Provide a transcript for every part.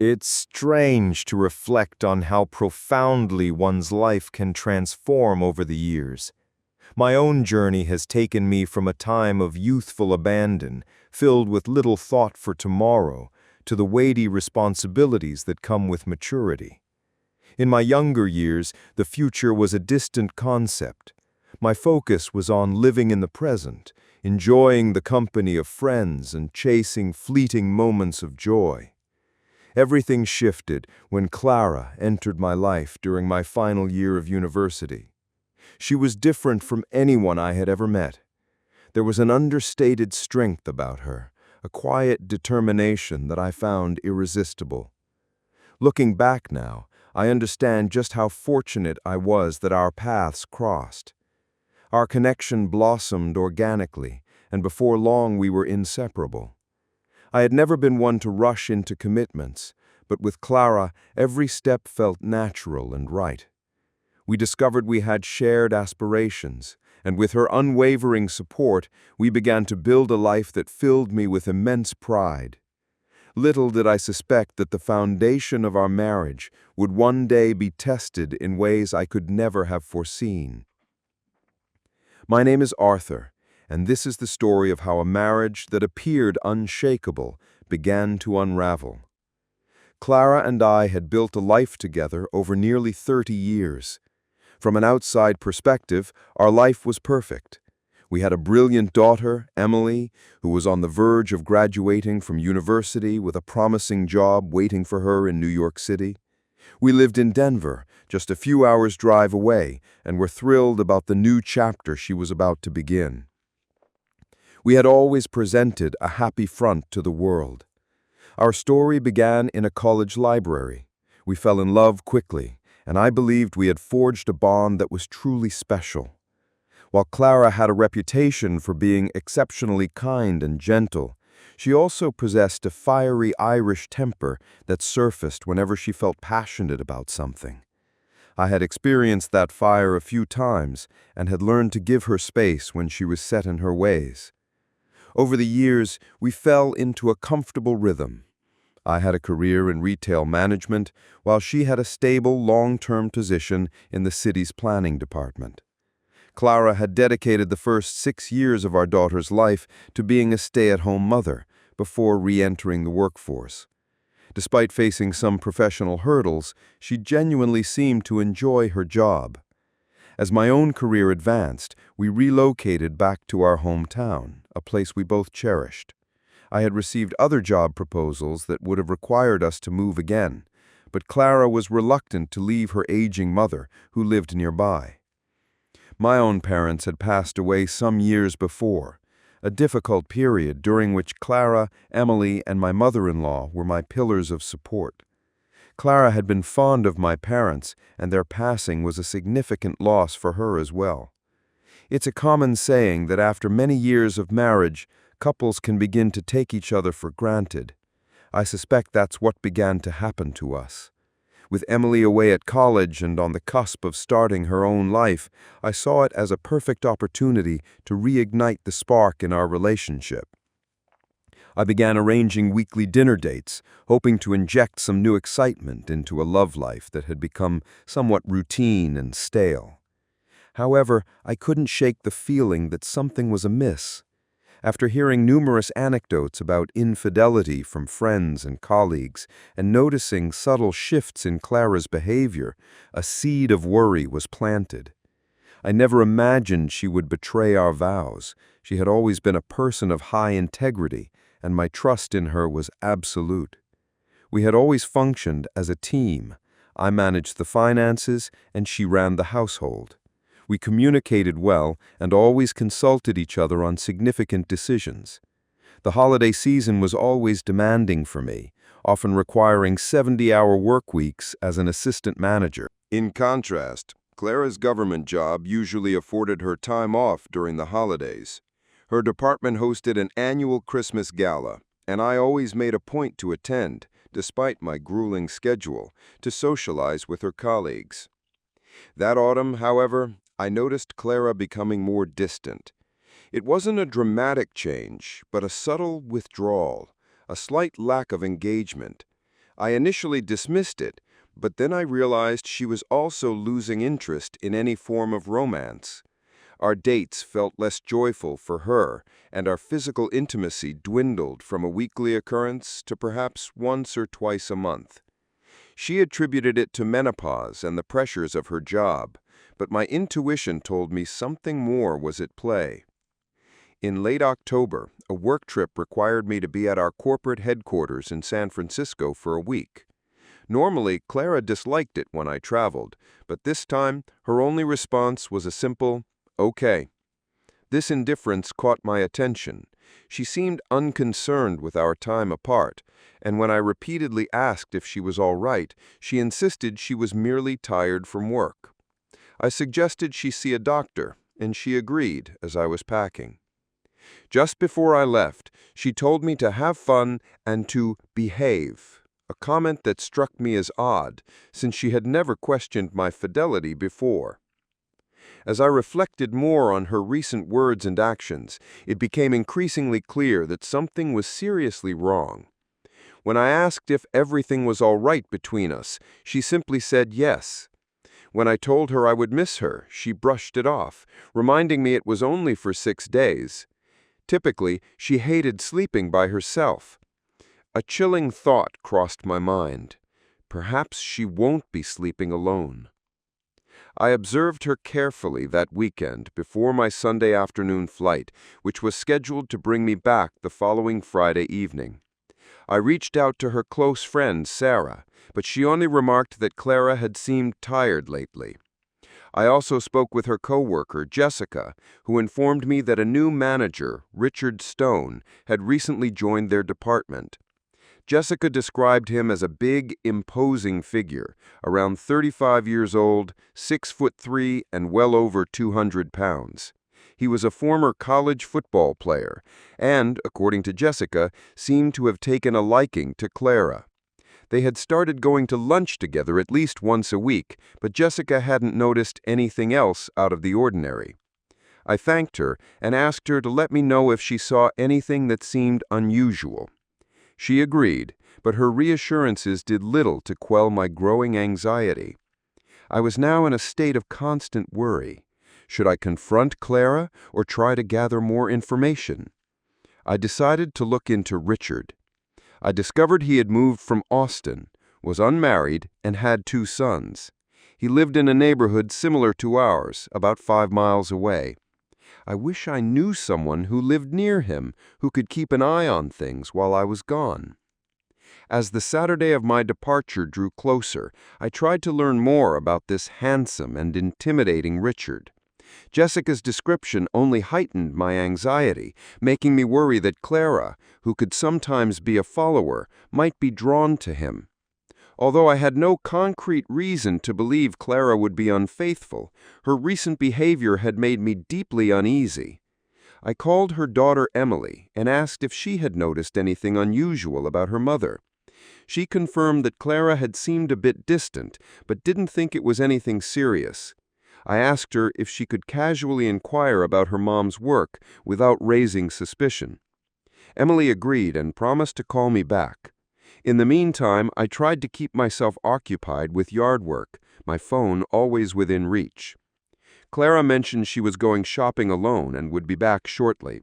It's strange to reflect on how profoundly one's life can transform over the years. My own journey has taken me from a time of youthful abandon, filled with little thought for tomorrow, to the weighty responsibilities that come with maturity. In my younger years, the future was a distant concept. My focus was on living in the present, enjoying the company of friends and chasing fleeting moments of joy. Everything shifted when Clara entered my life during my final year of university. She was different from anyone I had ever met. There was an understated strength about her, a quiet determination that I found irresistible. Looking back now, I understand just how fortunate I was that our paths crossed. Our connection blossomed organically, and before long we were inseparable. I had never been one to rush into commitments, but with Clara, every step felt natural and right. We discovered we had shared aspirations, and with her unwavering support, we began to build a life that filled me with immense pride. Little did I suspect that the foundation of our marriage would one day be tested in ways I could never have foreseen. My name is Arthur, and this is the story of how a marriage that appeared unshakable began to unravel. Clara and I had built a life together over nearly 30 years. From an outside perspective, our life was perfect. We had a brilliant daughter, Emily, who was on the verge of graduating from university with a promising job waiting for her in New York City. We lived in Denver, just a few hours' drive away, and were thrilled about the new chapter she was about to begin. We had always presented a happy front to the world. Our story began in a college library. We fell in love quickly, and I believed we had forged a bond that was truly special. While Clara had a reputation for being exceptionally kind and gentle, she also possessed a fiery Irish temper that surfaced whenever she felt passionate about something. I had experienced that fire a few times and had learned to give her space when she was set in her ways. Over the years, we fell into a comfortable rhythm. I had a career in retail management, while she had a stable, long-term position in the city's planning department. Clara had dedicated the first 6 years of our daughter's life to being a stay-at-home mother before re-entering the workforce. Despite facing some professional hurdles, she genuinely seemed to enjoy her job. As my own career advanced, we relocated back to our hometown, a place we both cherished. I had received other job proposals that would have required us to move again, but Clara was reluctant to leave her aging mother, who lived nearby. My own parents had passed away some years before, a difficult period during which Clara, Emily, and my mother-in-law were my pillars of support. Clara had been fond of my parents, and their passing was a significant loss for her as well. It's a common saying that after many years of marriage, couples can begin to take each other for granted. I suspect that's what began to happen to us. With Emily away at college and on the cusp of starting her own life, I saw it as a perfect opportunity to reignite the spark in our relationship. I began arranging weekly dinner dates, hoping to inject some new excitement into a love life that had become somewhat routine and stale. However, I couldn't shake the feeling that something was amiss. After hearing numerous anecdotes about infidelity from friends and colleagues and noticing subtle shifts in Clara's behavior, a seed of worry was planted. I never imagined she would betray our vows. She had always been a person of high integrity, and my trust in her was absolute. We had always functioned as a team. I managed the finances, and she ran the household. We communicated well and always consulted each other on significant decisions. The holiday season was always demanding for me, often requiring 70-hour work weeks as an assistant manager. In contrast, Clara's government job usually afforded her time off during the holidays. Her department hosted an annual Christmas gala, and I always made a point to attend, despite my grueling schedule, to socialize with her colleagues. That autumn, however, I noticed Clara becoming more distant. It wasn't a dramatic change, but a subtle withdrawal, a slight lack of engagement. I initially dismissed it, but then I realized she was also losing interest in any form of romance. Our dates felt less joyful for her, and our physical intimacy dwindled from a weekly occurrence to perhaps once or twice a month. She attributed it to menopause and the pressures of her job, but my intuition told me something more was at play. In late October, a work trip required me to be at our corporate headquarters in San Francisco for a week. Normally, Clara disliked it when I traveled, but this time, her only response was a simple, "Okay." This indifference caught my attention. She seemed unconcerned with our time apart, and when I repeatedly asked if she was all right, she insisted she was merely tired from work. I suggested she see a doctor, and she agreed as I was packing. Just before I left, she told me to have fun and to behave, a comment that struck me as odd, since she had never questioned my fidelity before. As I reflected more on her recent words and actions, it became increasingly clear that something was seriously wrong. When I asked if everything was all right between us, she simply said yes. When I told her I would miss her, she brushed it off, reminding me it was only for 6 days. Typically, she hated sleeping by herself. A chilling thought crossed my mind. Perhaps she won't be sleeping alone. I observed her carefully that weekend before my Sunday afternoon flight, which was scheduled to bring me back the following Friday evening. I reached out to her close friend, Sarah, but she only remarked that Clara had seemed tired lately. I also spoke with her coworker, Jessica, who informed me that a new manager, Richard Stone, had recently joined their department. Jessica described him as a big, imposing figure, around 35 years old, 6'3", and well over 200 pounds. He was a former college football player and, according to Jessica, seemed to have taken a liking to Clara. They had started going to lunch together at least once a week, but Jessica hadn't noticed anything else out of the ordinary. I thanked her and asked her to let me know if she saw anything that seemed unusual. She agreed, but her reassurances did little to quell my growing anxiety. I was now in a state of constant worry. Should I confront Clara or try to gather more information? I decided to look into Richard. I discovered he had moved from Austin, was unmarried, and had 2 sons. He lived in a neighborhood similar to ours, about 5 miles away. I wish I knew someone who lived near him, who could keep an eye on things while I was gone. As the Saturday of my departure drew closer, I tried to learn more about this handsome and intimidating Richard. Jessica's description only heightened my anxiety, making me worry that Clara, who could sometimes be a follower, might be drawn to him. Although I had no concrete reason to believe Clara would be unfaithful, her recent behavior had made me deeply uneasy. I called her daughter Emily and asked if she had noticed anything unusual about her mother. She confirmed that Clara had seemed a bit distant, but didn't think it was anything serious. I asked her if she could casually inquire about her mom's work without raising suspicion. Emily agreed and promised to call me back. In the meantime, I tried to keep myself occupied with yard work, my phone always within reach. Clara mentioned she was going shopping alone and would be back shortly.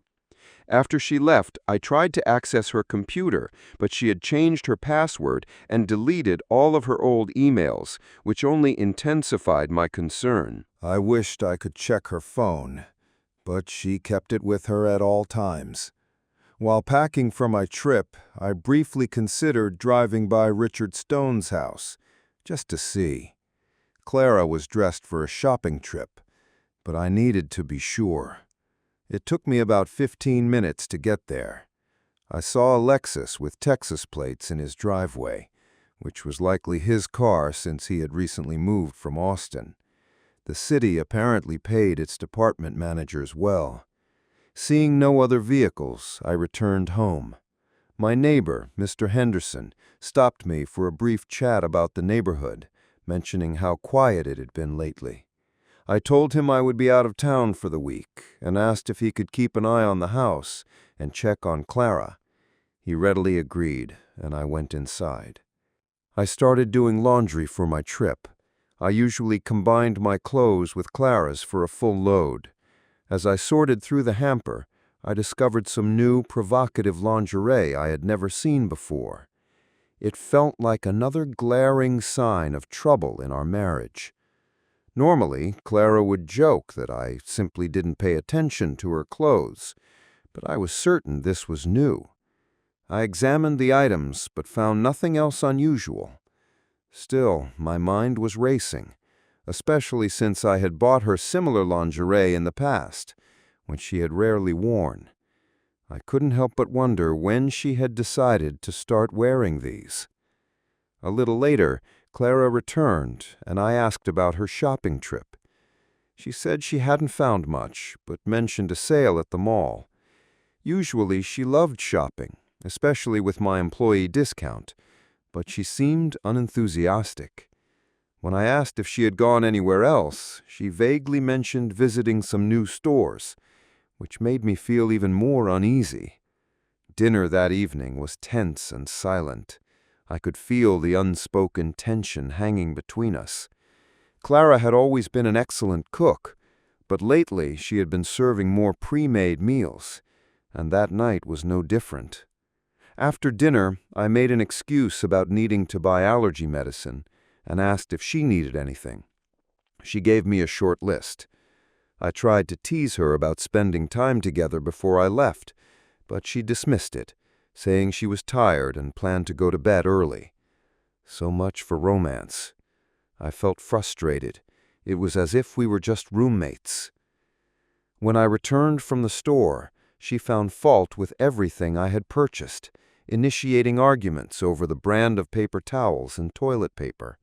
After she left, I tried to access her computer, but she had changed her password and deleted all of her old emails, which only intensified my concern. I wished I could check her phone, but she kept it with her at all times. While packing for my trip, I briefly considered driving by Richard Stone's house, just to see. Clara was dressed for a shopping trip, but I needed to be sure. It took me about 15 minutes to get there. I saw a Lexus with Texas plates in his driveway, which was likely his car since he had recently moved from Austin. The city apparently paid its department managers well. Seeing no other vehicles, I returned home. My neighbor, Mr. Henderson, stopped me for a brief chat about the neighborhood, mentioning how quiet it had been lately. I told him I would be out of town for the week and asked if he could keep an eye on the house and check on Clara. He readily agreed, and I went inside. I started doing laundry for my trip. I usually combined my clothes with Clara's for a full load. As I sorted through the hamper, I discovered some new, provocative lingerie I had never seen before. It felt like another glaring sign of trouble in our marriage. Normally, Clara would joke that I simply didn't pay attention to her clothes, but I was certain this was new. I examined the items, but found nothing else unusual. Still, my mind was racing, especially since I had bought her similar lingerie in the past, which she had rarely worn. I couldn't help but wonder when she had decided to start wearing these. A little later, Clara returned, and I asked about her shopping trip. She said she hadn't found much, but mentioned a sale at the mall. Usually she loved shopping, especially with my employee discount, but she seemed unenthusiastic. When I asked if she had gone anywhere else, she vaguely mentioned visiting some new stores, which made me feel even more uneasy. Dinner that evening was tense and silent. I could feel the unspoken tension hanging between us. Clara had always been an excellent cook, but lately she had been serving more pre-made meals, and that night was no different. After dinner, I made an excuse about needing to buy allergy medicine and asked if she needed anything. She gave me a short list. I tried to tease her about spending time together before I left, but she dismissed it, saying she was tired and planned to go to bed early. So much for romance. I felt frustrated. It was as if we were just roommates. When I returned from the store, she found fault with everything I had purchased, initiating arguments over the brand of paper towels and toilet paper.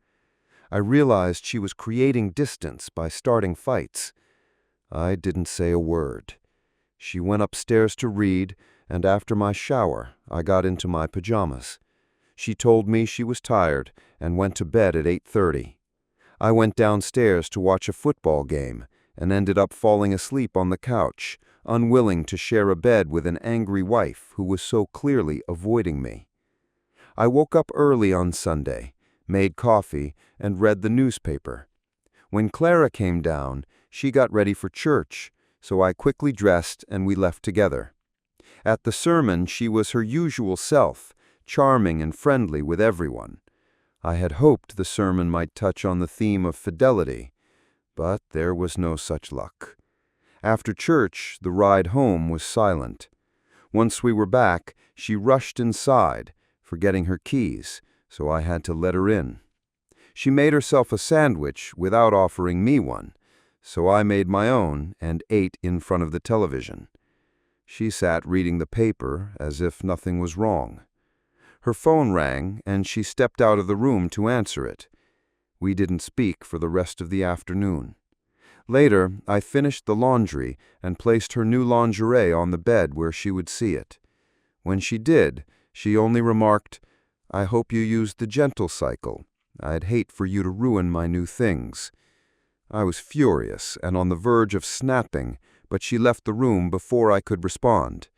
I realized she was creating distance by starting fights. I didn't say a word. She went upstairs to read, and after my shower, I got into my pajamas. She told me she was tired and went to bed at 8:30. I went downstairs to watch a football game and ended up falling asleep on the couch, unwilling to share a bed with an angry wife who was so clearly avoiding me. I woke up early on Sunday, made coffee, and read the newspaper. When Clara came down, she got ready for church, so I quickly dressed and we left together. At the sermon, she was her usual self, charming and friendly with everyone. I had hoped the sermon might touch on the theme of fidelity, but there was no such luck. After church, the ride home was silent. Once we were back, she rushed inside, forgetting her keys, so I had to let her in. She made herself a sandwich without offering me one, so I made my own and ate in front of the television. She sat reading the paper as if nothing was wrong. Her phone rang, and she stepped out of the room to answer it. We didn't speak for the rest of the afternoon. Later, I finished the laundry and placed her new lingerie on the bed where she would see it. When she did, she only remarked, "I hope you used the gentle cycle. I'd hate for you to ruin my new things." I was furious and on the verge of snapping, but she left the room before I could respond.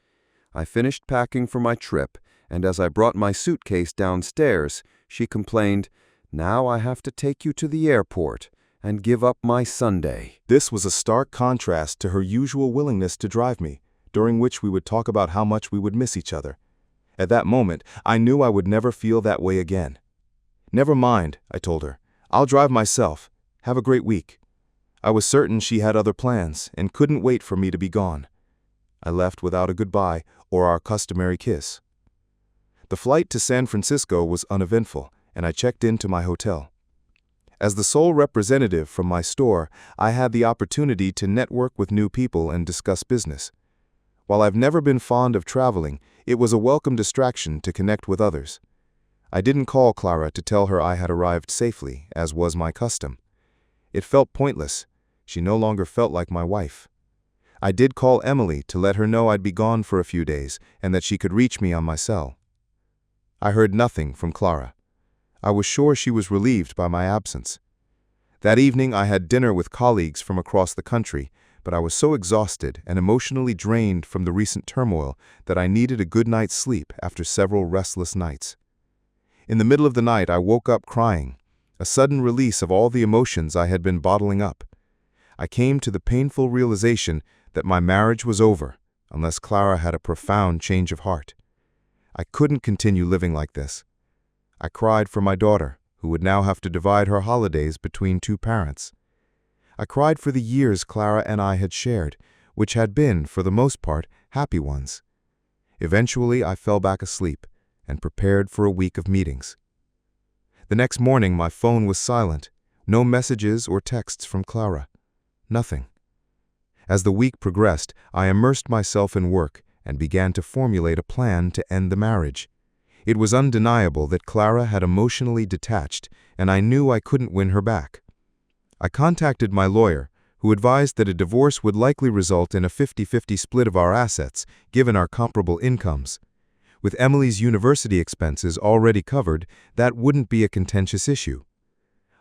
I finished packing for my trip, and as I brought my suitcase downstairs, she complained, "Now I have to take you to the airport and give up my Sunday." This was a stark contrast to her usual willingness to drive me, during which we would talk about how much we would miss each other. At that moment, I knew I would never feel that way again. "Never mind," I told her. "I'll drive myself. Have a great week." I was certain she had other plans and couldn't wait for me to be gone. I left without a goodbye or our customary kiss. The flight to San Francisco was uneventful, and I checked into my hotel. As the sole representative from my store, I had the opportunity to network with new people and discuss business. While I've never been fond of traveling, it was a welcome distraction to connect with others. I didn't call Clara to tell her I had arrived safely, as was my custom. It felt pointless. She no longer felt like my wife. I did call Emily to let her know I'd be gone for a few days and that she could reach me on my cell. I heard nothing from Clara. I was sure she was relieved by my absence. That evening I had dinner with colleagues from across the country, but I was so exhausted and emotionally drained from the recent turmoil that I needed a good night's sleep after several restless nights. In the middle of the night, I woke up crying, a sudden release of all the emotions I had been bottling up. I came to the painful realization that my marriage was over, unless Clara had a profound change of heart. I couldn't continue living like this. I cried for my daughter, who would now have to divide her holidays between two parents. I cried for the years Clara and I had shared, which had been, for the most part, happy ones. Eventually, I fell back asleep and prepared for a week of meetings. The next morning, my phone was silent, no messages or texts from Clara. Nothing. As the week progressed, I immersed myself in work and began to formulate a plan to end the marriage. It was undeniable that Clara had emotionally detached, and I knew I couldn't win her back. I contacted my lawyer, who advised that a divorce would likely result in a 50-50 split of our assets, given our comparable incomes. With Emily's university expenses already covered, that wouldn't be a contentious issue.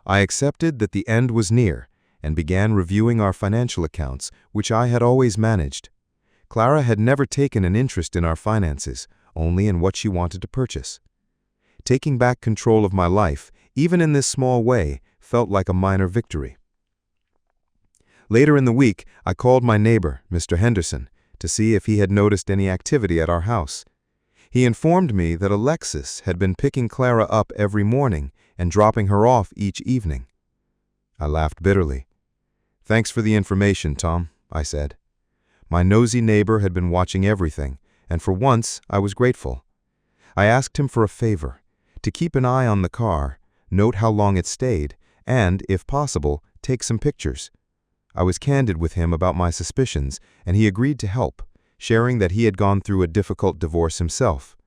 I accepted that the end was near and began reviewing our financial accounts, which I had always managed. Clara had never taken an interest in our finances, only in what she wanted to purchase. Taking back control of my life, even in this small way, felt like a minor victory. Later in the week, I called my neighbor, Mr. Henderson, to see if he had noticed any activity at our house. He informed me that Alexis had been picking Clara up every morning and dropping her off each evening. I laughed bitterly. "Thanks for the information, Tom," I said. My nosy neighbor had been watching everything, and for once I was grateful. I asked him for a favor, to keep an eye on the car, note how long it stayed, and, if possible, take some pictures. I was candid with him about my suspicions, and he agreed to help, sharing that he had gone through a difficult divorce himself.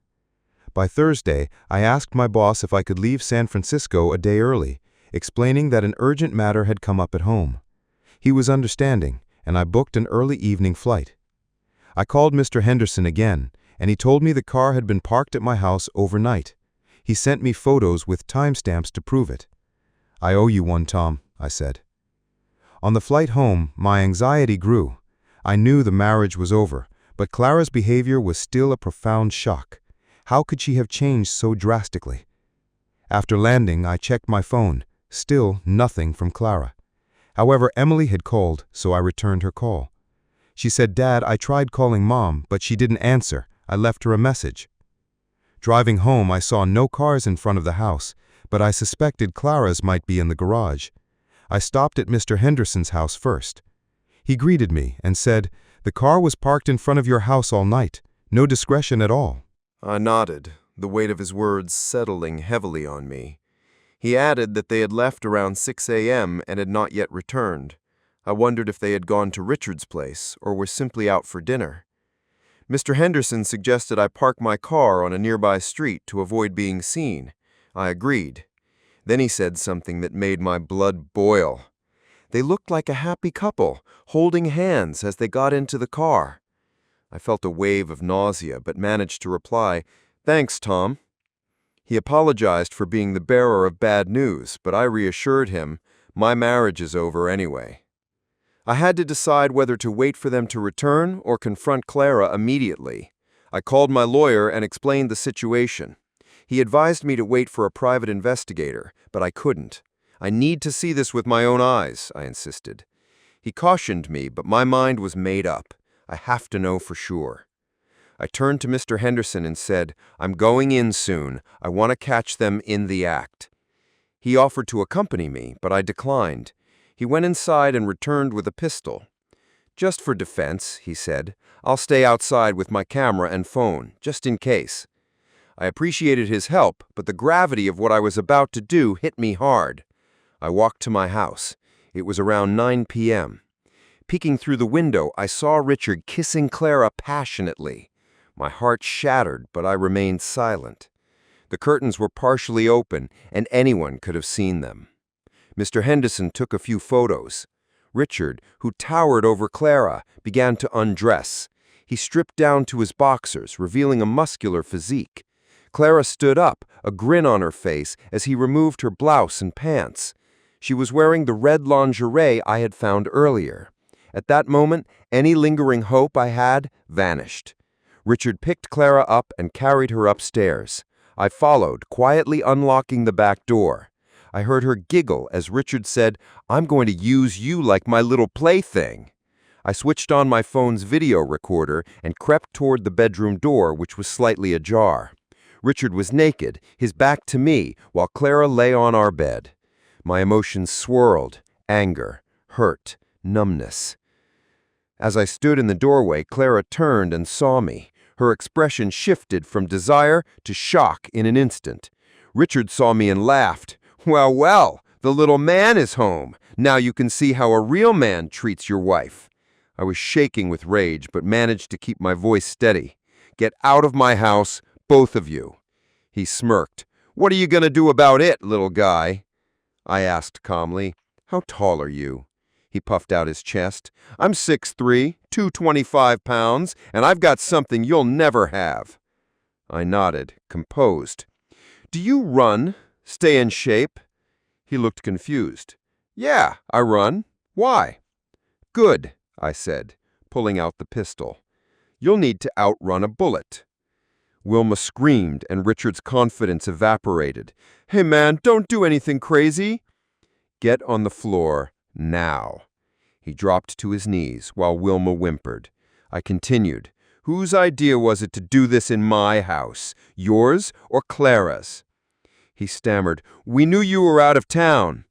By Thursday, I asked my boss if I could leave San Francisco a day early, explaining that an urgent matter had come up at home. He was understanding, and I booked an early evening flight. I called Mr. Henderson again, and he told me the car had been parked at my house overnight. He sent me photos with timestamps to prove it. "I owe you one, Tom," I said. On the flight home, my anxiety grew. I knew the marriage was over, but Clara's behavior was still a profound shock. How could she have changed so drastically? After landing, I checked my phone. Still nothing from Clara. However, Emily had called, so I returned her call. She said, "Dad, I tried calling Mom, but she didn't answer. I left her a message." Driving home, I saw no cars in front of the house, but I suspected Clara's might be in the garage. I stopped at Mr. Henderson's house first. He greeted me and said, "The car was parked in front of your house all night. No discretion at all." I nodded, the weight of his words settling heavily on me. He added that they had left around 6 a.m. and had not yet returned. I wondered if they had gone to Richard's place or were simply out for dinner. Mr. Henderson suggested I park my car on a nearby street to avoid being seen. I agreed. Then he said something that made my blood boil. They looked like a happy couple, holding hands as they got into the car. I felt a wave of nausea, but managed to reply, "Thanks, Tom." He apologized for being the bearer of bad news, but I reassured him, my marriage is over anyway. I had to decide whether to wait for them to return or confront Clara immediately. I called my lawyer and explained the situation. He advised me to wait for a private investigator, but I couldn't. "I need to see this with my own eyes," I insisted. He cautioned me, but my mind was made up. I have to know for sure. I turned to Mr. Henderson and said, "I'm going in soon. I want to catch them in the act." He offered to accompany me, but I declined. He went inside and returned with a pistol. "Just for defense," he said, "I'll stay outside with my camera and phone, just in case." I appreciated his help, but the gravity of what I was about to do hit me hard. I walked to my house. It was around 9 p.m. Peeking through the window, I saw Richard kissing Clara passionately. My heart shattered, but I remained silent. The curtains were partially open, and anyone could have seen them. Mr. Henderson took a few photos. Richard, who towered over Clara, began to undress. He stripped down to his boxers, revealing a muscular physique. Clara stood up, a grin on her face, as he removed her blouse and pants. She was wearing the red lingerie I had found earlier. At that moment, any lingering hope I had vanished. Richard picked Clara up and carried her upstairs. I followed, quietly unlocking the back door. I heard her giggle as Richard said, "I'm going to use you like my little plaything." I switched on my phone's video recorder and crept toward the bedroom door, which was slightly ajar. Richard was naked, his back to me, while Clara lay on our bed. My emotions swirled: anger, hurt, numbness. As I stood in the doorway, Clara turned and saw me. Her expression shifted from desire to shock in an instant. Richard saw me and laughed. "Well, well, the little man is home. Now you can see how a real man treats your wife." I was shaking with rage, but managed to keep my voice steady. "Get out of my house, both of you." He smirked. "What are you going to do about it, little guy?" I asked calmly. "How tall are you?" He puffed out his chest. "I'm 6'3", 225 pounds, and I've got something you'll never have." I nodded, composed. "Do you run? Stay in shape?" He looked confused. "Yeah, I run. Why?" "Good," I said, pulling out the pistol. "You'll need to outrun a bullet." Wilma screamed, and Richard's confidence evaporated. "Hey man, don't do anything crazy." "Get on the floor, now." He dropped to his knees, while Wilma whimpered. I continued. "Whose idea was it to do this in my house? Yours or Clara's?" He stammered. "We knew you were out of town.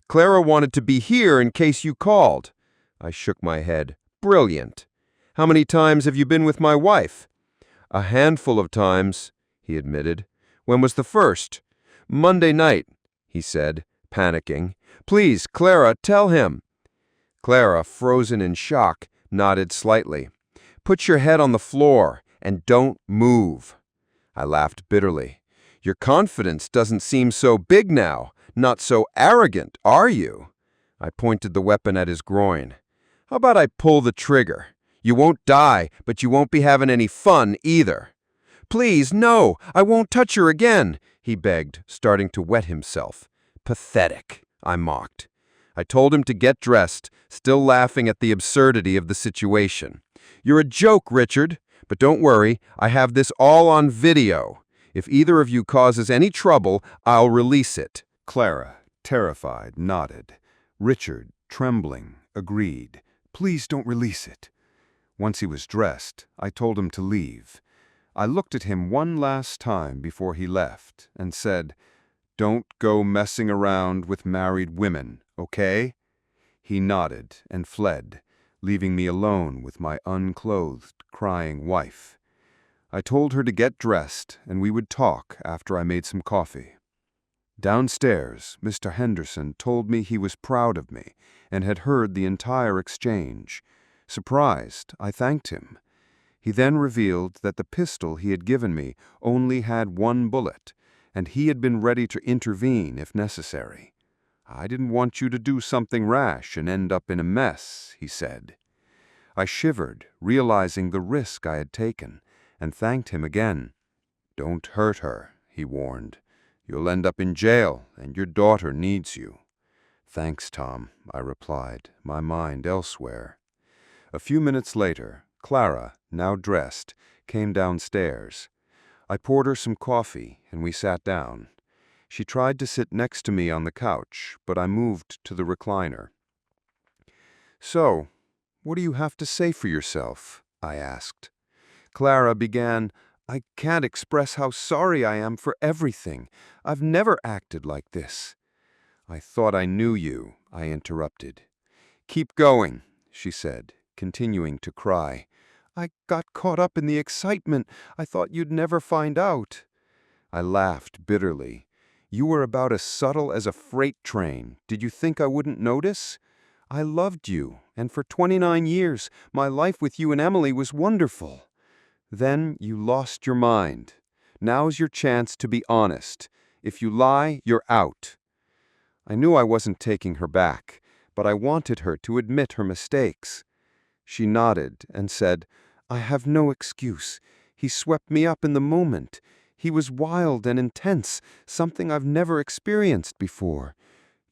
Clara wanted to be here in case you called." I shook my head. "Brilliant. How many times have you been with my wife?" "A handful of times," he admitted. "When was the first?" "Monday night," he said, panicking. "Please, Clara, tell him." Clara, frozen in shock, nodded slightly. "Put your head on the floor and don't move." I laughed bitterly. "Your confidence doesn't seem so big now, not so arrogant, are you?" I pointed the weapon at his groin. "How about I pull the trigger? You won't die, but you won't be having any fun either." "Please, no, I won't touch her again," he begged, starting to wet himself. "Pathetic," I mocked. I told him to get dressed, still laughing at the absurdity of the situation. "You're a joke, Richard, but don't worry, I have this all on video. If either of you causes any trouble, I'll release it." Clara, terrified, nodded. Richard, trembling, agreed. "Please don't release it." Once he was dressed, I told him to leave. I looked at him one last time before he left and said, "Don't go messing around with married women, okay?" He nodded and fled, leaving me alone with my unclothed, crying wife. I told her to get dressed and we would talk after I made some coffee. Downstairs, Mr. Henderson told me he was proud of me and had heard the entire exchange. Surprised, I thanked him. He then revealed that the pistol he had given me only had one bullet, and he had been ready to intervene if necessary. "I didn't want you to do something rash and end up in a mess," he said. I shivered, realizing the risk I had taken, and thanked him again. "Don't hurt her," he warned. "You'll end up in jail, and your daughter needs you." "Thanks, Tom," I replied, my mind elsewhere. A few minutes later, Clara, now dressed, came downstairs. I poured her some coffee, and we sat down. She tried to sit next to me on the couch, but I moved to the recliner. "So, what do you have to say for yourself?" I asked. Clara began, "I can't express how sorry I am for everything. I've never acted like this." "I thought I knew you," I interrupted. "Keep going," she said, continuing to cry. "I got caught up in the excitement. I thought you'd never find out." I laughed bitterly. "You were about as subtle as a freight train. Did you think I wouldn't notice? I loved you, and for 29 years, my life with you and Emily was wonderful. Then you lost your mind. Now's your chance to be honest. If you lie, you're out." I knew I wasn't taking her back, but I wanted her to admit her mistakes. She nodded and said, "I have no excuse. He swept me up in the moment. He was wild and intense, something I've never experienced before.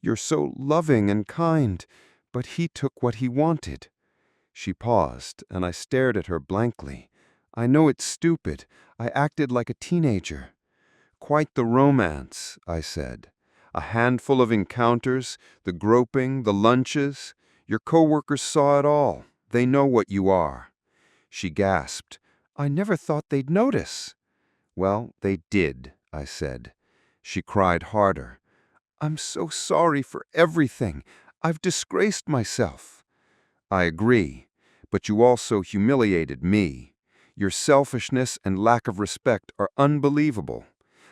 You're so loving and kind, but he took what he wanted." She paused, and I stared at her blankly. I know it's stupid. I acted like a teenager. quite the romance," I said. "A handful of encounters, the groping, the lunches. Your coworkers saw it all. They know what you are." She gasped. "I never thought they'd notice." "Well, they did," I said. She cried harder. "I'm so sorry for everything. I've disgraced myself." "I agree, but you also humiliated me. Your selfishness and lack of respect are unbelievable.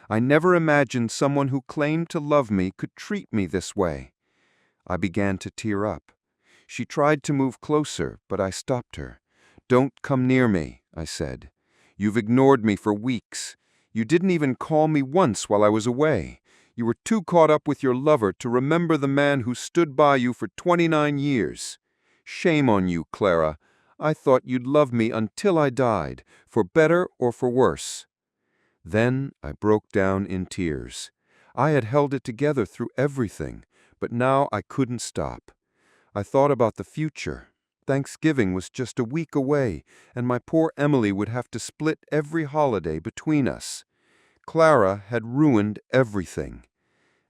I never imagined someone who claimed to love me could treat me this way." I began to tear up. She tried to move closer, but I stopped her. "Don't come near me," I said. "You've ignored me for weeks. You didn't even call me once while I was away. You were too caught up with your lover to remember the man who stood by you for 29 years. Shame on you, Clara. I thought you'd love me until I died, for better or for worse." Then I broke down in tears. I had held it together through everything, but now I couldn't stop. I thought about the future. Thanksgiving was just a week away, and my poor Emily would have to split every holiday between us. Clara had ruined everything.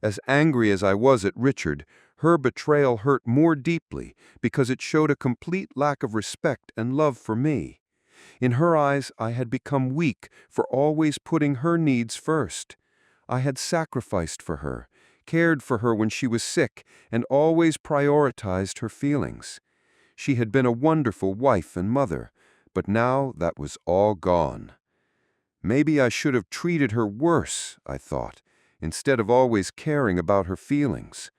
As angry as I was at Richard, her betrayal hurt more deeply because it showed a complete lack of respect and love for me. In her eyes, I had become weak for always putting her needs first. I had sacrificed for her, cared for her when she was sick, and always prioritized her feelings. She had been a wonderful wife and mother, but now that was all gone. Maybe I should have treated her worse, I thought, instead of always caring about her feelings.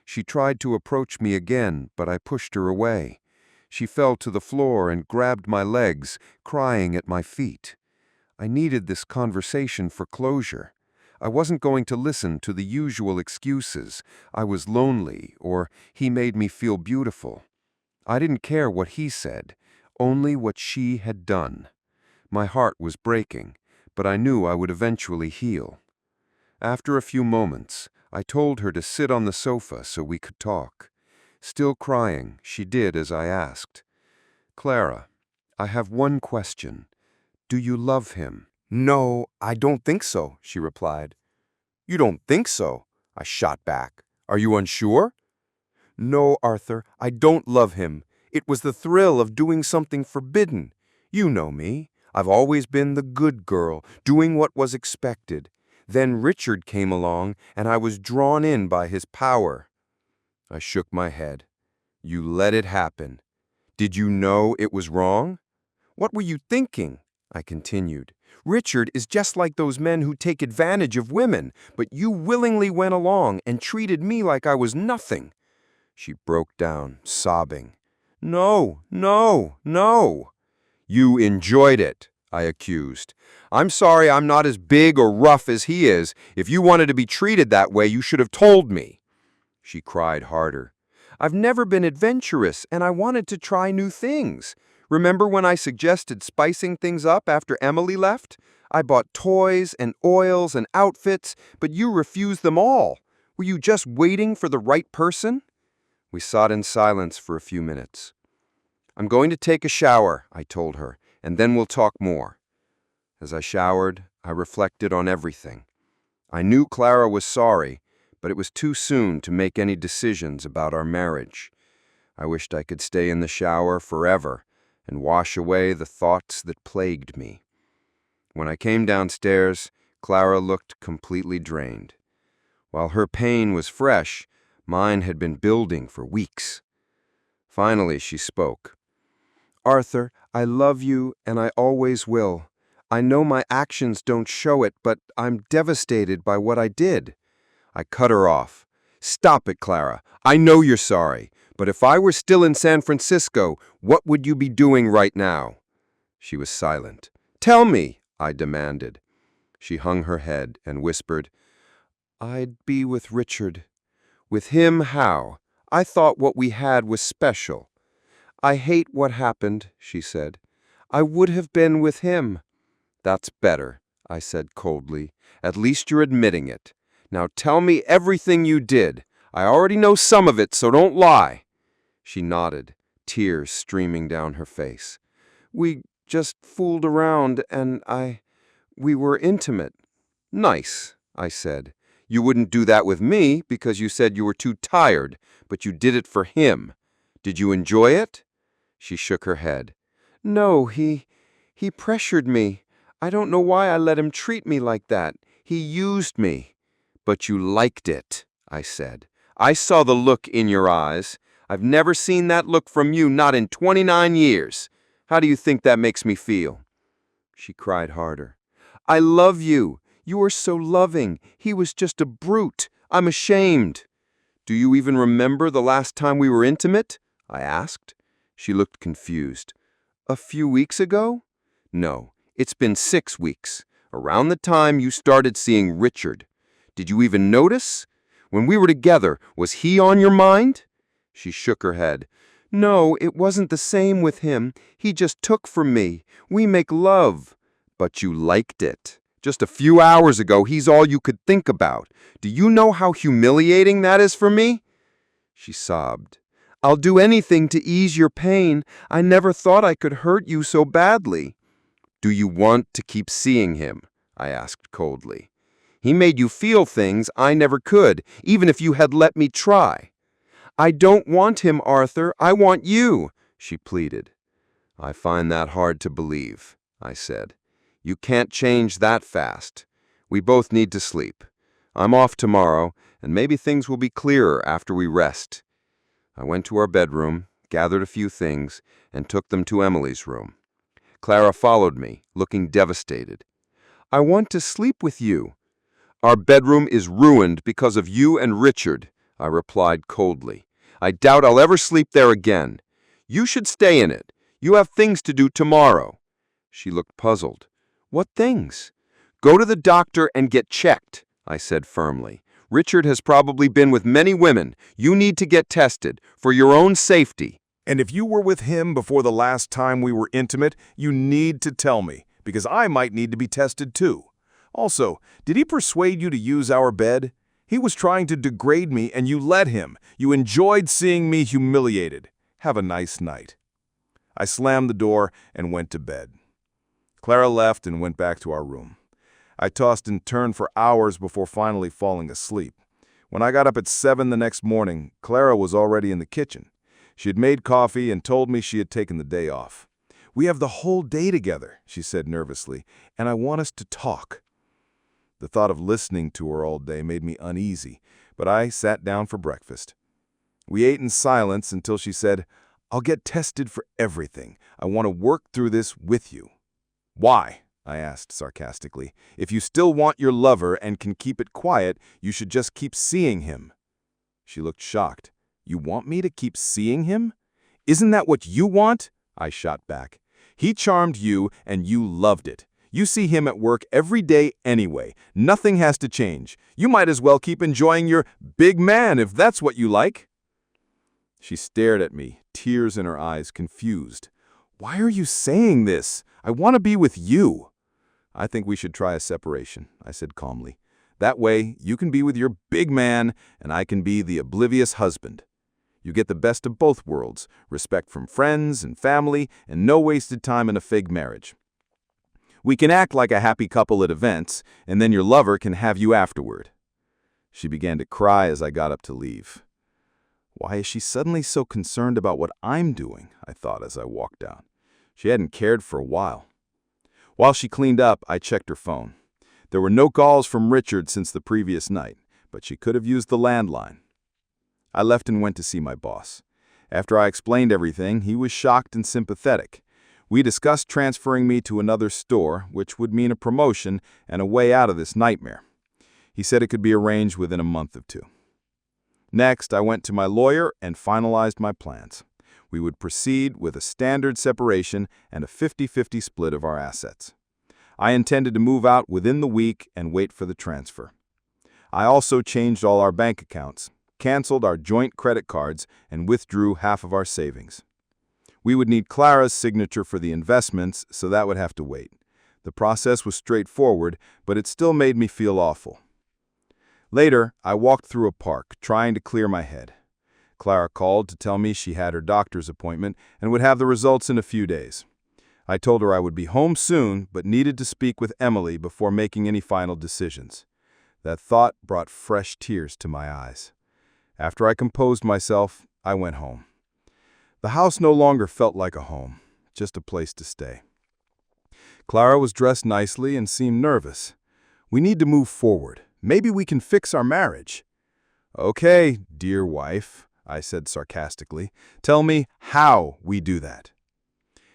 She tried to approach me again, but I pushed her away. She fell to the floor and grabbed my legs, crying at my feet. I needed this conversation for closure. I wasn't going to listen to the usual excuses. I was lonely, or he made me feel beautiful. I didn't care what he said, only what she had done. My heart was breaking, but I knew I would eventually heal. After a few moments, I told her to sit on the sofa so we could talk. Still crying, she did as I asked. "Clara, I have one question. Do you love him?" "No, I don't think so," she replied. "You don't think so?" I shot back. "Are you unsure?" "No, Arthur, I don't love him. It was the thrill of doing something forbidden. You know me. I've always been the good girl, doing what was expected. Then Richard came along, and I was drawn in by his power." I shook my head. "You let it happen. Did you know it was wrong?" "What were you thinking?" I continued. "Richard is just like those men who take advantage of women, but you willingly went along and treated me like I was nothing." She broke down, sobbing. "No, no, no." "You enjoyed it," I accused. "I'm sorry I'm not as big or rough as he is. If you wanted to be treated that way, you should have told me." She cried harder. "I've never been adventurous, and I wanted to try new things. Remember when I suggested spicing things up after Emily left? I bought toys and oils and outfits, but you refused them all. Were you just waiting for the right person?" We sat in silence for a few minutes. "I'm going to take a shower," I told her, "and then we'll talk more." As I showered, I reflected on everything. I knew Clara was sorry, but it was too soon to make any decisions about our marriage. I wished I could stay in the shower forever and wash away the thoughts that plagued me. When I came downstairs, Clara looked completely drained. While her pain was fresh, mine had been building for weeks. Finally, she spoke. "Arthur, I love you, and I always will. I know my actions don't show it, but I'm devastated by what I did." I cut her off. "Stop it, Clara. I know you're sorry, but if I were still in San Francisco, what would you be doing right now?" She was silent. "Tell me," I demanded. She hung her head and whispered, "I'd be with Richard." "With him how? I thought what we had was special." "I hate what happened," she said. "I would have been with him." "That's better," I said coldly. "At least you're admitting it. Now tell me everything you did. I already know some of it, so don't lie." She nodded, tears streaming down her face. "We just fooled around, and we were intimate." Nice, I said. You wouldn't do that with me because you said you were too tired, but you did it for him. Did you enjoy it? She shook her head. No, he pressured me. I don't know why I let him treat me like that. He used me. But you liked it, I said. I saw the look in your eyes. I've never seen that look from you, not in 29 years. How do you think that makes me feel? She cried harder. I love you. You are so loving. He was just a brute. I'm ashamed. Do you even remember the last time we were intimate? I asked. She looked confused. A few weeks ago? No, it's been 6 weeks, around the time you started seeing Richard. Did you even notice? When we were together, was he on your mind? She shook her head. No, it wasn't the same with him. He just took from me. We make love. But you liked it. Just a few hours ago, he's all you could think about. Do you know how humiliating that is for me? She sobbed. I'll do anything to ease your pain. I never thought I could hurt you so badly. Do you want to keep seeing him? I asked coldly. He made you feel things I never could, even if you had let me try. I don't want him, Arthur. I want you, she pleaded. I find that hard to believe, I said. You can't change that fast. We both need to sleep. I'm off tomorrow, and maybe things will be clearer after we rest. I went to our bedroom, gathered a few things, and took them to Emily's room. Clara followed me, looking devastated. I want to sleep with you. Our bedroom is ruined because of you and Richard, I replied coldly. I doubt I'll ever sleep there again. You should stay in it. You have things to do tomorrow. She looked puzzled. What things? Go to the doctor and get checked, I said firmly. Richard has probably been with many women. You need to get tested for your own safety. And if you were with him before the last time we were intimate, you need to tell me, because I might need to be tested too. Also, did he persuade you to use our bed? He was trying to degrade me and you let him. You enjoyed seeing me humiliated. Have a nice night. I slammed the door and went to bed. Clara left and went back to our room. I tossed and turned for hours before finally falling asleep. When I got up at 7 the next morning, Clara was already in the kitchen. She had made coffee and told me she had taken the day off. We have the whole day together, she said nervously, and I want us to talk. The thought of listening to her all day made me uneasy, but I sat down for breakfast. We ate in silence until she said, I'll get tested for everything. I want to work through this with you. Why? I asked sarcastically. If you still want your lover and can keep it quiet, you should just keep seeing him. She looked shocked. You want me to keep seeing him? Isn't that what you want? I shot back. He charmed you and you loved it. You see him at work every day anyway. Nothing has to change. You might as well keep enjoying your big man if that's what you like. She stared at me, tears in her eyes, confused. Why are you saying this? I want to be with you. I think we should try a separation, I said calmly. That way, you can be with your big man and I can be the oblivious husband. You get the best of both worlds, respect from friends and family, and no wasted time in a fake marriage. We can act like a happy couple at events, and then your lover can have you afterward. She began to cry as I got up to leave. Why is she suddenly so concerned about what I'm doing? I thought as I walked down. She hadn't cared for a while. While she cleaned up, I checked her phone. There were no calls from Richard since the previous night, but she could have used the landline. I left and went to see my boss. After I explained everything, he was shocked and sympathetic. We discussed transferring me to another store, which would mean a promotion and a way out of this nightmare. He said it could be arranged within a month or two. Next, I went to my lawyer and finalized my plans. We would proceed with a standard separation and a 50-50 split of our assets. I intended to move out within the week and wait for the transfer. I also changed all our bank accounts, canceled our joint credit cards, and withdrew half of our savings. We would need Clara's signature for the investments, so that would have to wait. The process was straightforward, but it still made me feel awful. Later, I walked through a park, trying to clear my head. Clara called to tell me she had her doctor's appointment and would have the results in a few days. I told her I would be home soon, but needed to speak with Emily before making any final decisions. That thought brought fresh tears to my eyes. After I composed myself, I went home. The house no longer felt like a home, just a place to stay. Clara was dressed nicely and seemed nervous. "We need to move forward. Maybe we can fix our marriage." "Okay, dear wife," I said sarcastically. "Tell me how we do that."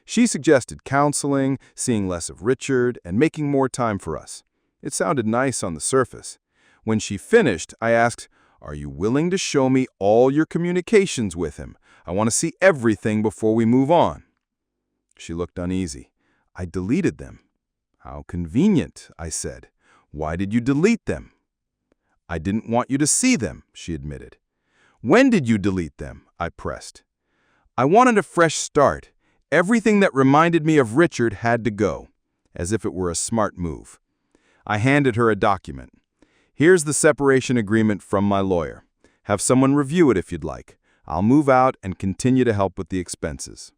She suggested counseling, seeing less of Richard, and making more time for us. It sounded nice on the surface. When she finished, I asked, "Are you willing to show me all your communications with him? I want to see everything before we move on." She looked uneasy. "I deleted them." "How convenient," I said. "Why did you delete them?" "I didn't want you to see them," she admitted. "When did you delete them?" I pressed. "I wanted a fresh start. Everything that reminded me of Richard had to go," as if it were a smart move. I handed her a document. "Here's the separation agreement from my lawyer. Have someone review it if you'd like. I'll move out and continue to help with the expenses."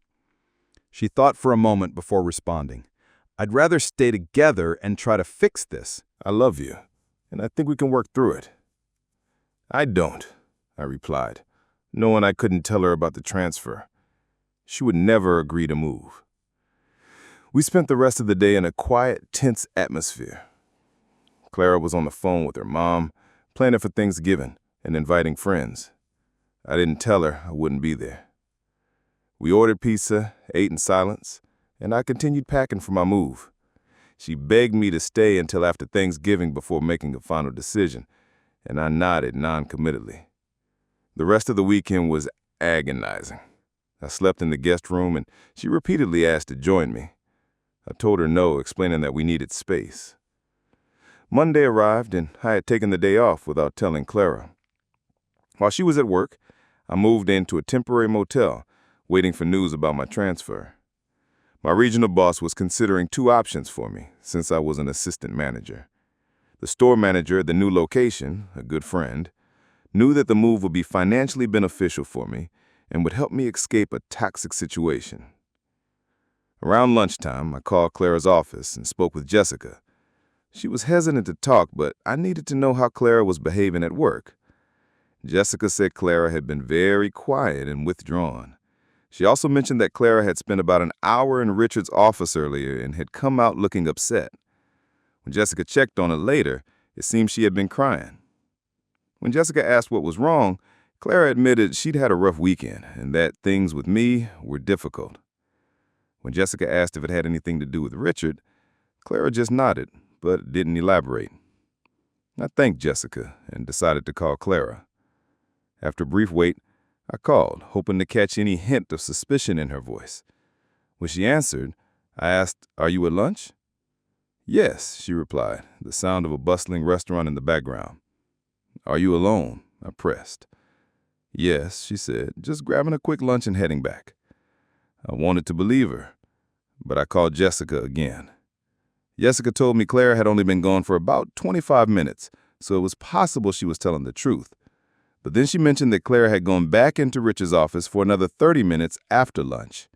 She thought for a moment before responding. "I'd rather stay together and try to fix this." I love you, and I think we can work through it. I don't, I replied, knowing I couldn't tell her about the transfer. She would never agree to move. We spent the rest of the day in a quiet, tense atmosphere. Clara was on the phone with her mom, planning for Thanksgiving and inviting friends. I didn't tell her I wouldn't be there. We ordered pizza, ate in silence, and I continued packing for my move. She begged me to stay until after Thanksgiving before making a final decision, and I nodded non-committedly. The rest of the weekend was agonizing. I slept in the guest room, and she repeatedly asked to join me. I told her no, explaining that we needed space. Monday arrived, and I had taken the day off without telling Clara. While she was at work, I moved into a temporary motel, waiting for news about my transfer. My regional boss was considering two options for me, since I was an assistant manager. The store manager at the new location, a good friend, knew that the move would be financially beneficial for me and would help me escape a toxic situation. Around lunchtime, I called Clara's office and spoke with Jessica. She was hesitant to talk, but I needed to know how Clara was behaving at work. Jessica said Clara had been very quiet and withdrawn. She also mentioned that Clara had spent about an hour in Richard's office earlier and had come out looking upset. When Jessica checked on her later, it seemed she had been crying. When Jessica asked what was wrong, Clara admitted she'd had a rough weekend and that things with me were difficult. When Jessica asked if it had anything to do with Richard, Clara just nodded, but didn't elaborate. I thanked Jessica and decided to call Clara. After a brief wait, I called, hoping to catch any hint of suspicion in her voice. When she answered, I asked, "Are you at lunch?" "Yes," she replied, the sound of a bustling restaurant in the background. "Are you alone?" I pressed. "Yes," she said, "just grabbing a quick lunch and heading back." I wanted to believe her, but I called Jessica again. Jessica told me Clara had only been gone for about 25 minutes, so it was possible she was telling the truth. But then she mentioned that Clara had gone back into Rich's office for another 30 minutes after lunch.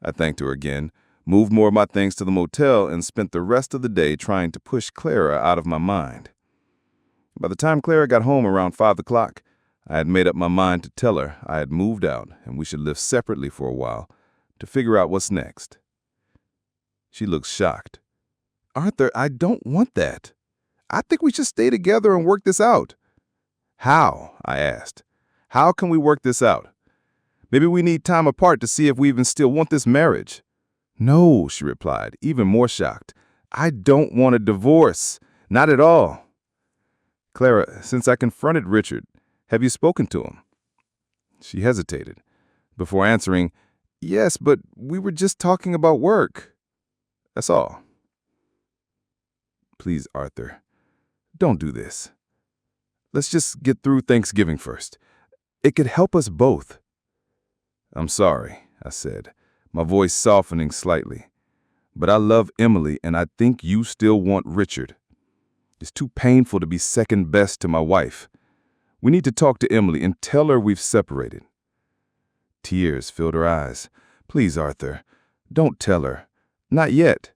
I thanked her again, moved more of my things to the motel, and spent the rest of the day trying to push Clara out of my mind. By the time Clara got home around 5 o'clock, I had made up my mind to tell her I had moved out and we should live separately for a while to figure out what's next. She looked shocked. "Arthur, I don't want that. I think we should stay together and work this out." "How?" I asked. "How can we work this out? Maybe we need time apart to see if we even still want this marriage." "No," she replied, even more shocked. "I don't want a divorce. Not at all." "Clara, since I confronted Richard, have you spoken to him?" She hesitated, before answering, "Yes, but we were just talking about work. That's all." "Please, Arthur, don't do this. Let's just get through Thanksgiving first. It could help us both." "I'm sorry," I said, my voice softening slightly. "But I love Emily, and I think you still want Richard. It's too painful to be second best to my wife. We need to talk to Emily and tell her we've separated." Tears filled her eyes. "Please, Arthur, don't tell her. Not yet.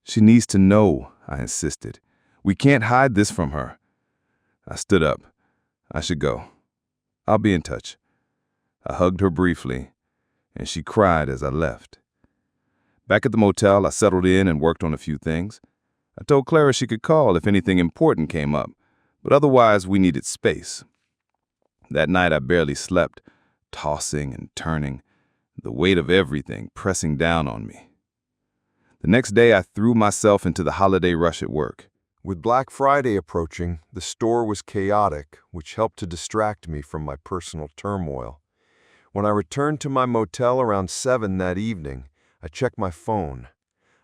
She needs to know, I insisted. We can't hide this from her. I stood up. I should go. I'll be in touch. I hugged her briefly, and she cried as I left. Back at the motel, I settled in and worked on a few things. I told Clara she could call if anything important came up, but otherwise we needed space. That night I barely slept, tossing and turning, the weight of everything pressing down on me. The next day I threw myself into the holiday rush at work. With Black Friday approaching, the store was chaotic, which helped to distract me from my personal turmoil. When I returned to my motel around 7 that evening, I checked my phone.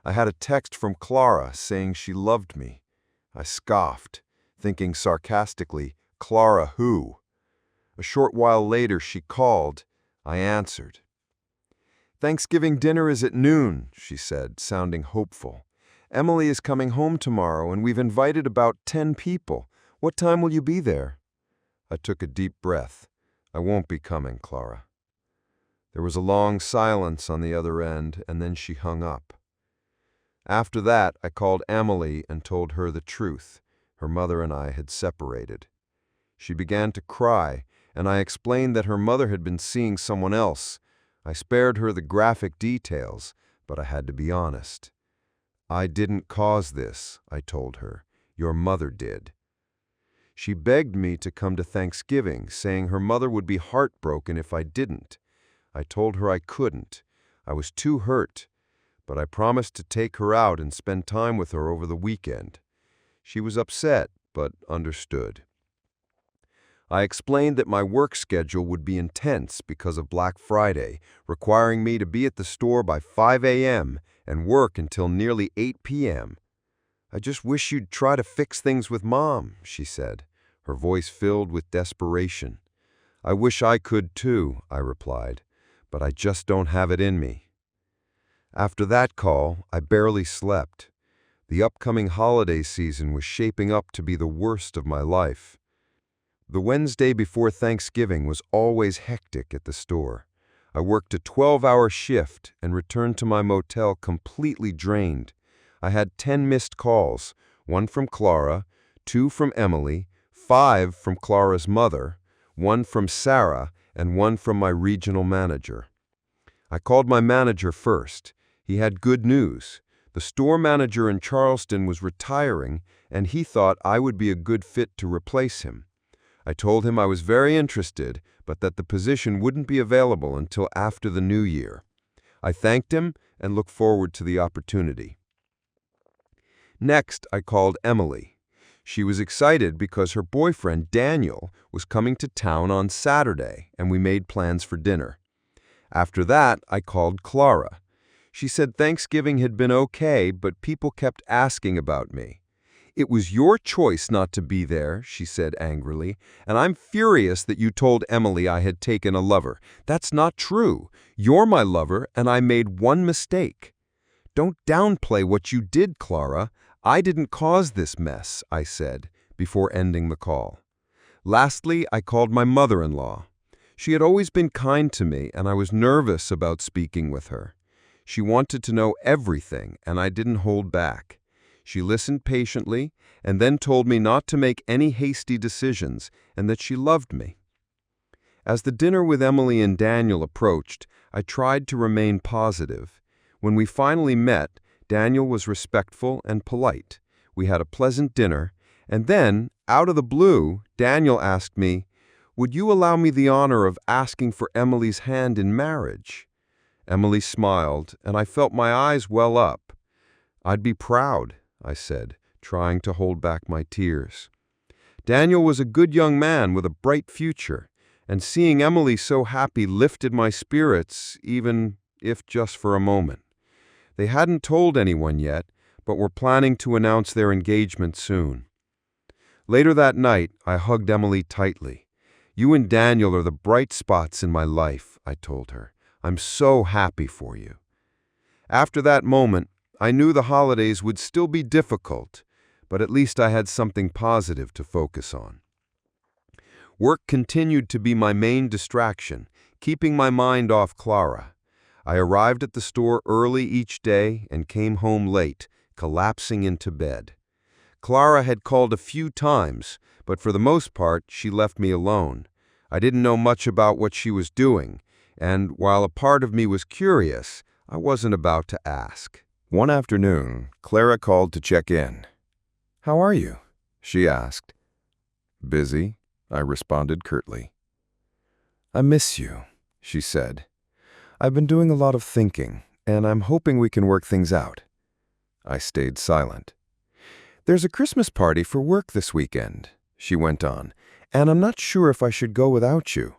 I had a text from Clara saying she loved me. I scoffed, thinking sarcastically, "Clara who?" A short while later she called. I answered. "Thanksgiving dinner is at noon," she said, sounding hopeful. "Emily is coming home tomorrow, and we've invited about 10 people. What time will you be there?" I took a deep breath. "I won't be coming, Clara." There was a long silence on the other end, and then she hung up. After that, I called Emily and told her the truth. Her mother and I had separated. She began to cry, and I explained that her mother had been seeing someone else. I spared her the graphic details, but I had to be honest. "I didn't cause this," I told her. "Your mother did." She begged me to come to Thanksgiving, saying her mother would be heartbroken if I didn't. I told her I couldn't. I was too hurt, but I promised to take her out and spend time with her over the weekend. She was upset, but understood. I explained that my work schedule would be intense because of Black Friday, requiring me to be at the store by 5 a.m. and work until nearly 8 p.m. "I just wish you'd try to fix things with Mom," she said, her voice filled with desperation. "I wish I could too," I replied, "but I just don't have it in me." After that call, I barely slept. The upcoming holiday season was shaping up to be the worst of my life. The Wednesday before Thanksgiving was always hectic at the store. I worked a 12-hour shift and returned to my motel completely drained. I had 10 missed calls, 1 from Clara, 2 from Emily, 5 from Clara's mother, 1 from Sarah, and 1 from my regional manager. I called my manager first. He had good news. The store manager in Charleston was retiring, and he thought I would be a good fit to replace him. I told him I was very interested, but that the position wouldn't be available until after the new year. I thanked him and looked forward to the opportunity. Next, I called Emily. She was excited because her boyfriend, Daniel, was coming to town on Saturday, and we made plans for dinner. After that, I called Clara. She said Thanksgiving had been okay, but people kept asking about me. "It was your choice not to be there," she said angrily, "and I'm furious that you told Emily I had taken a lover. That's not true. You're my lover, and I made one mistake." "Don't downplay what you did, Clara. I didn't cause this mess," I said, before ending the call. Lastly, I called my mother-in-law. She had always been kind to me, and I was nervous about speaking with her. She wanted to know everything, and I didn't hold back. She listened patiently and then told me not to make any hasty decisions and that she loved me. As the dinner with Emily and Daniel approached, I tried to remain positive. When we finally met, Daniel was respectful and polite. We had a pleasant dinner, and then, out of the blue, Daniel asked me, "Would you allow me the honor of asking for Emily's hand in marriage?" Emily smiled, and I felt my eyes well up. "I'd be proud," I said, trying to hold back my tears. Daniel was a good young man with a bright future, and seeing Emily so happy lifted my spirits, even if just for a moment. They hadn't told anyone yet, but were planning to announce their engagement soon. Later that night, I hugged Emily tightly. "You and Daniel are the bright spots in my life," I told her. "I'm so happy for you." After that moment, I knew the holidays would still be difficult, but at least I had something positive to focus on. Work continued to be my main distraction, keeping my mind off Clara. I arrived at the store early each day and came home late, collapsing into bed. Clara had called a few times, but for the most part, she left me alone. I didn't know much about what she was doing, and while a part of me was curious, I wasn't about to ask. One afternoon, Clara called to check in. "How are you?" she asked. "Busy," I responded curtly. "I miss you," she said. "I've been doing a lot of thinking, and I'm hoping we can work things out." I stayed silent. "There's a Christmas party for work this weekend," she went on, "and I'm not sure if I should go without you."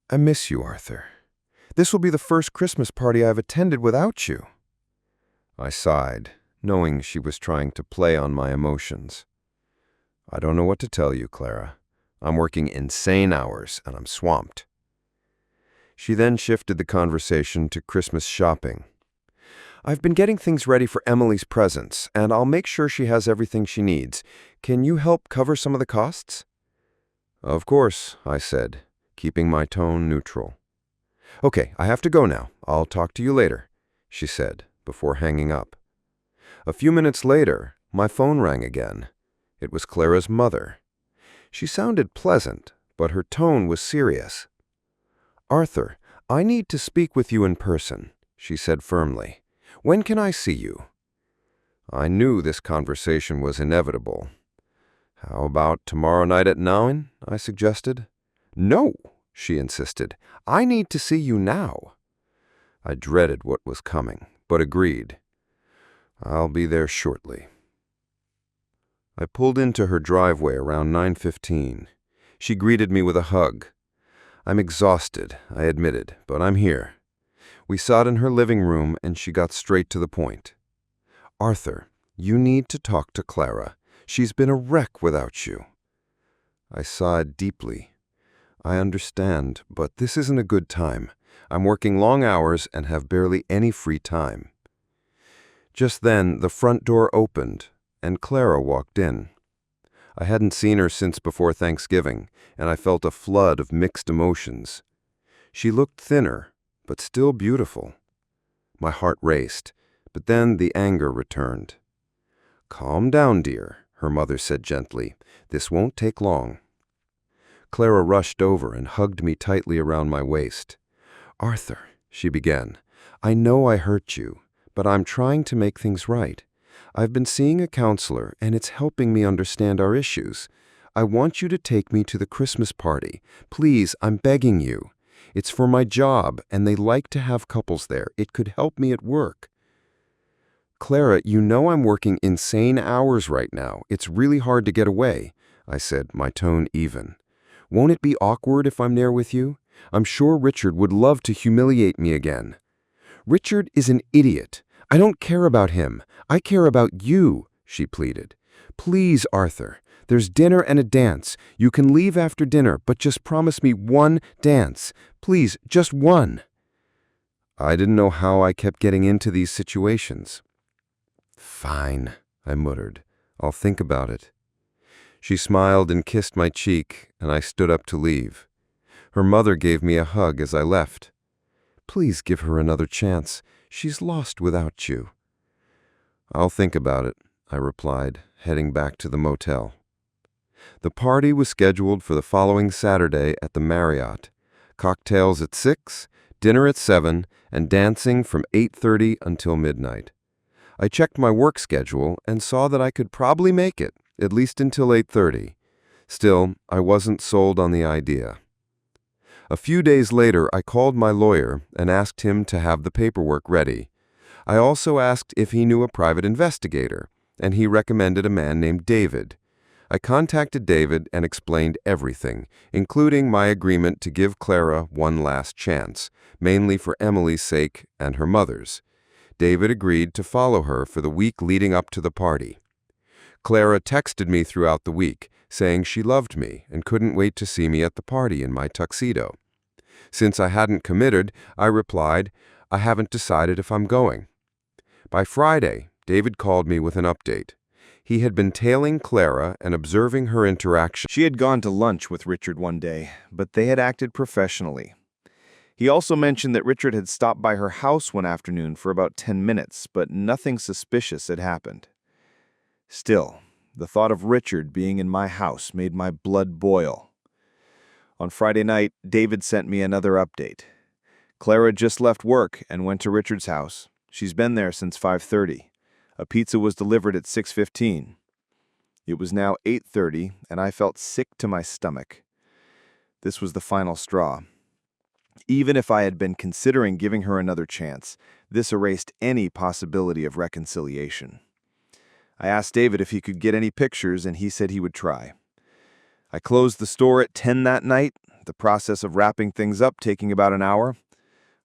"I miss you, Arthur. This will be the first Christmas party I've attended without you." I sighed, knowing she was trying to play on my emotions. "I don't know what to tell you, Clara. I'm working insane hours, and I'm swamped." She then shifted the conversation to Christmas shopping. "I've been getting things ready for Emily's presents, and I'll make sure she has everything she needs. Can you help cover some of the costs?" "Of course," I said, keeping my tone neutral. "Okay, I have to go now. I'll talk to you later," she said, before hanging up. A few minutes later, my phone rang again. It was Clara's mother. She sounded pleasant, but her tone was serious. "Arthur, I need to speak with you in person," she said firmly. "When can I see you?" I knew this conversation was inevitable. "How about tomorrow night at 9?" I suggested. "No," she insisted. "I need to see you now." I dreaded what was coming, but agreed. "I'll be there shortly." I pulled into her driveway around 9:15. She greeted me with a hug. "I'm exhausted," I admitted, "but I'm here." We sat in her living room and she got straight to the point. "Arthur, you need to talk to Clara. She's been a wreck without you." I sighed deeply. "I understand, but this isn't a good time. I'm working long hours and have barely any free time." Just then, the front door opened, and Clara walked in. I hadn't seen her since before Thanksgiving, and I felt a flood of mixed emotions. She looked thinner, but still beautiful. My heart raced, but then the anger returned. "Calm down, dear," her mother said gently. "This won't take long." Clara rushed over and hugged me tightly around my waist. "Arthur," she began, "I know I hurt you, but I'm trying to make things right. I've been seeing a counselor, and it's helping me understand our issues. I want you to take me to the Christmas party. Please, I'm begging you. It's for my job, and they like to have couples there. It could help me at work." "Clara, you know I'm working insane hours right now. It's really hard to get away," I said, my tone even. "Won't it be awkward if I'm there with you? I'm sure Richard would love to humiliate me again." "Richard is an idiot. I don't care about him. I care about you," she pleaded. "Please, Arthur, there's dinner and a dance. You can leave after dinner, but just promise me one dance. Please, just one." I didn't know how I kept getting into these situations. "Fine," I muttered. "I'll think about it." She smiled and kissed my cheek, and I stood up to leave. Her mother gave me a hug as I left. "Please give her another chance. She's lost without you." "I'll think about it," I replied, heading back to the motel. The party was scheduled for the following Saturday at the Marriott. Cocktails at 6, dinner at 7, and dancing from 8:30 until midnight. I checked my work schedule and saw that I could probably make it, at least until 8:30. Still, I wasn't sold on the idea. A few days later, I called my lawyer and asked him to have the paperwork ready. I also asked if he knew a private investigator, and he recommended a man named David. I contacted David and explained everything, including my agreement to give Clara one last chance, mainly for Emily's sake and her mother's. David agreed to follow her for the week leading up to the party. Clara texted me throughout the week, saying she loved me and couldn't wait to see me at the party in my tuxedo. Since I hadn't committed, I replied, "I haven't decided if I'm going." By Friday, David called me with an update. He had been tailing Clara and observing her interaction. She had gone to lunch with Richard one day, but they had acted professionally. He also mentioned that Richard had stopped by her house one afternoon for about 10 minutes, but nothing suspicious had happened. Still, the thought of Richard being in my house made my blood boil. On Friday night, David sent me another update. Clara just left work and went to Richard's house. She's been there since 5:30. A pizza was delivered at 6:15. It was now 8:30, and I felt sick to my stomach. This was the final straw. Even if I had been considering giving her another chance, this erased any possibility of reconciliation. I asked David if he could get any pictures, and he said he would try. I closed the store at 10 that night, the process of wrapping things up taking about an hour.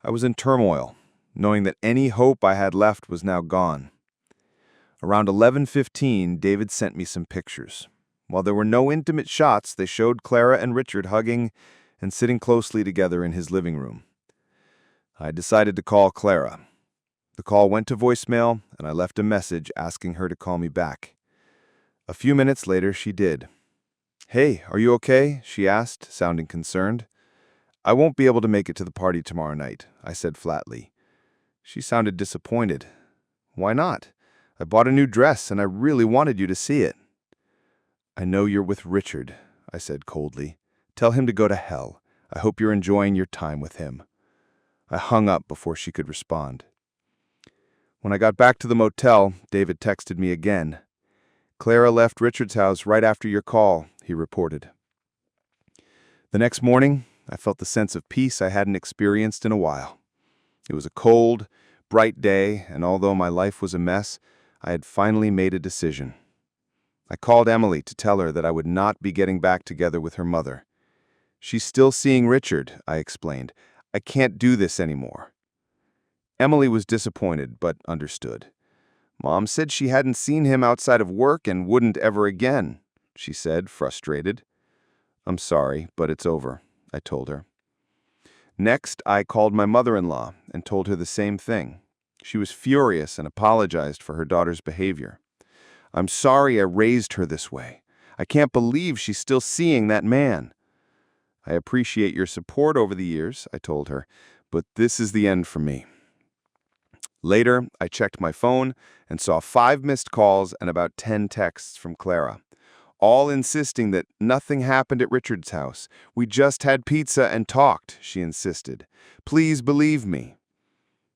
I was in turmoil, knowing that any hope I had left was now gone. Around 11:15, David sent me some pictures. While there were no intimate shots, they showed Clara and Richard hugging and sitting closely together in his living room. I decided to call Clara. The call went to voicemail, and I left a message asking her to call me back. A few minutes later, she did. "Hey, are you okay?" she asked, sounding concerned. "I won't be able to make it to the party tomorrow night," I said flatly. She sounded disappointed. "Why not? I bought a new dress, and I really wanted you to see it." "I know you're with Richard," I said coldly. "Tell him to go to hell. I hope you're enjoying your time with him." I hung up before she could respond. When I got back to the motel, David texted me again. "Clara left Richard's house right after your call," he reported. The next morning, I felt the sense of peace I hadn't experienced in a while. It was a cold, bright day, and although my life was a mess, I had finally made a decision. I called Emily to tell her that I would not be getting back together with her mother. "She's still seeing Richard," I explained. "I can't do this anymore." Emily was disappointed, but understood. "Mom said she hadn't seen him outside of work and wouldn't ever again," she said, frustrated. "I'm sorry, but it's over," I told her. Next, I called my mother-in-law and told her the same thing. She was furious and apologized for her daughter's behavior. "I'm sorry I raised her this way. I can't believe she's still seeing that man." "I appreciate your support over the years," I told her, "but this is the end for me." Later, I checked my phone and saw 5 missed calls and about 10 texts from Clara, all insisting that nothing happened at Richard's house. "We just had pizza and talked," she insisted. "Please believe me."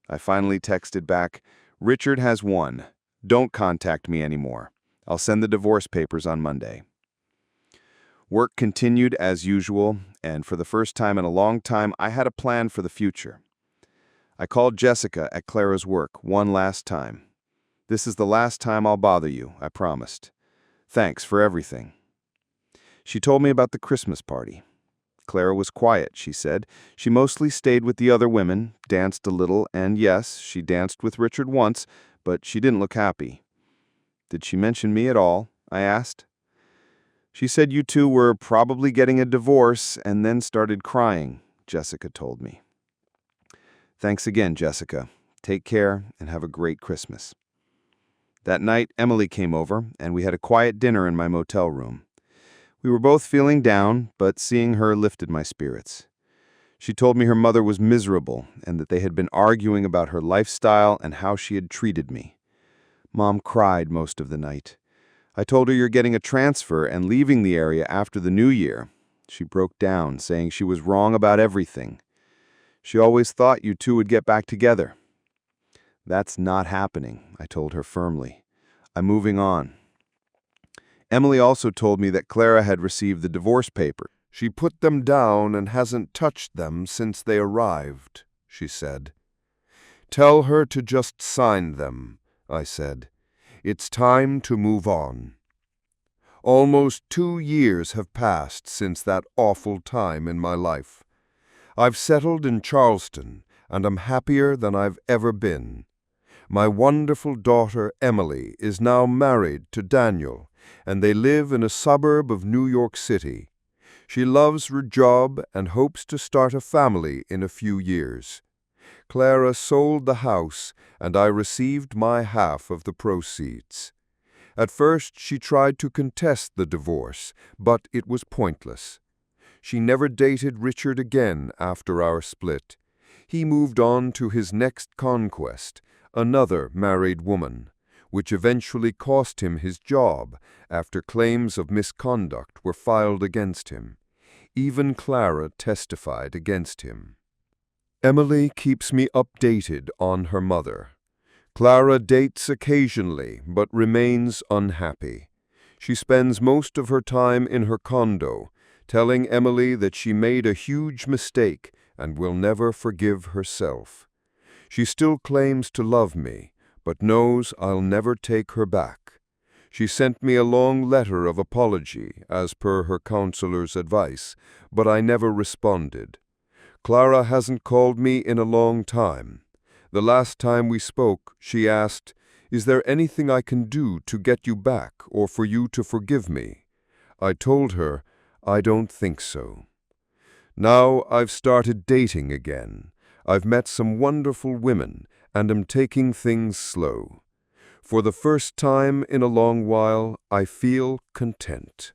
I finally texted back, "Richard has won. Don't contact me anymore. I'll send the divorce papers on Monday." Work continued as usual, and for the first time in a long time, I had a plan for the future. I called Jessica at Clara's work one last time. "This is the last time I'll bother you," I promised. "Thanks for everything." She told me about the Christmas party. Clara was quiet, she said. She mostly stayed with the other women, danced a little, and yes, she danced with Richard once, but she didn't look happy. "Did she mention me at all?" I asked. "She said you two were probably getting a divorce and then started crying," Jessica told me. "Thanks again, Jessica. Take care and have a great Christmas." That night, Emily came over, and we had a quiet dinner in my motel room. We were both feeling down, but seeing her lifted my spirits. She told me her mother was miserable and that they had been arguing about her lifestyle and how she had treated me. Mom cried most of the night. I told her you're getting a transfer and leaving the area after the new year. She broke down, saying she was wrong about everything. She always thought you two would get back together. That's not happening, I told her firmly. I'm moving on. Emily also told me that Clara had received the divorce papers. She put them down and hasn't touched them since they arrived, she said. Tell her to just sign them, I said. It's time to move on. Almost 2 years have passed since that awful time in my life. I've settled in Charleston, and I'm happier than I've ever been. My wonderful daughter, Emily, is now married to Daniel, and they live in a suburb of New York City. She loves her job and hopes to start a family in a few years. Clara sold the house, and I received my half of the proceeds. At first, she tried to contest the divorce, but it was pointless. She never dated Richard again after our split. He moved on to his next conquest, another married woman, which eventually cost him his job after claims of misconduct were filed against him. Even Clara testified against him. Emily keeps me updated on her mother. Clara dates occasionally, but remains unhappy. She spends most of her time in her condo, telling Emily that she made a huge mistake and will never forgive herself. She still claims to love me, but knows I'll never take her back. She sent me a long letter of apology, as per her counselor's advice, but I never responded. Clara hasn't called me in a long time. The last time we spoke, she asked, "Is there anything I can do to get you back or for you to forgive me?" I told her, I don't think so. Now I've started dating again. I've met some wonderful women and am taking things slow. For the first time in a long while, I feel content.